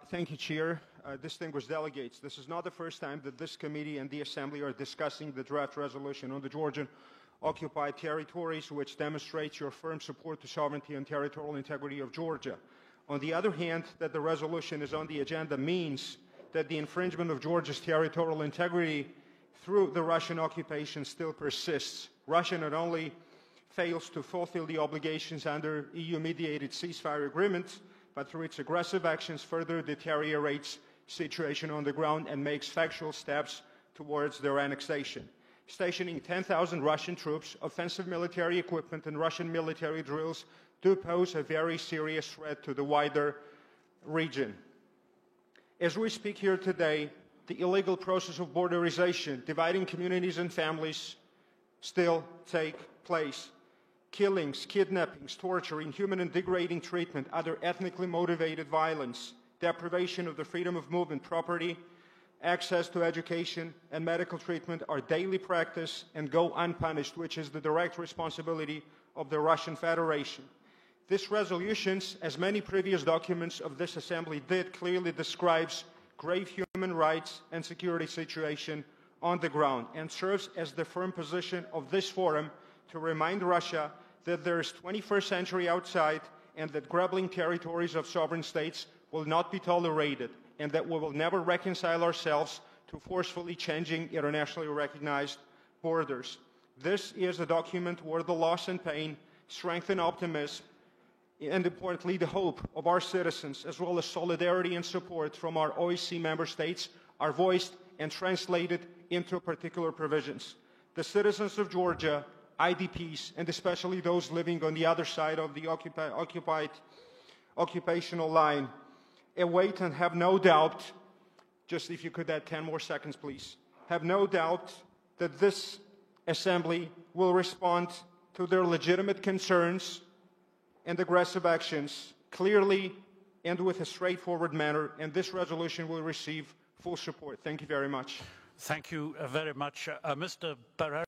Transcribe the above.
Thank you, Chair. Distinguished delegates, this is not the first time that this committee and the Assembly are discussing the draft resolution on the Georgian occupied territories, which demonstrates your firm support to sovereignty and territorial integrity of Georgia. On the other hand, that the resolution is on the agenda means that the infringement of Georgia's territorial integrity through the Russian occupation still persists. Russia not only fails to fulfill the obligations under EU-mediated ceasefire agreements, but through its aggressive actions further deteriorates situation on the ground and makes factual steps towards their annexation. Stationing 10,000 Russian troops, offensive military equipment, and Russian military drills do pose a very serious threat to the wider region. As we speak here today, the illegal process of borderization, dividing communities and families, still take place. Killings, kidnappings, torture, inhuman and degrading treatment, other ethnically motivated violence, deprivation of the freedom of movement, property, access to education and medical treatment are daily practice and go unpunished, which is the direct responsibility of the Russian Federation. This resolution, as many previous documents of this Assembly did, clearly describes grave human rights and security situation on the ground and serves as the firm position of this forum to remind Russia that there is 21st century outside and that grappling territories of sovereign states will not be tolerated and that we will never reconcile ourselves to forcefully changing internationally recognized borders. This is a document where the loss and pain, strength and optimism, and importantly the hope of our citizens, as well as solidarity and support from our OSCE member states, are voiced and translated into particular provisions. The citizens of Georgia, IDPs, and especially those living on the other side of the occupational line, await and have no doubt, just if you could add 10 more seconds, please, have no doubt that this Assembly will respond to their legitimate concerns and aggressive actions clearly and with a straightforward manner, and this resolution will receive full support. Thank you very much. Thank you very much. Mr. Pereira.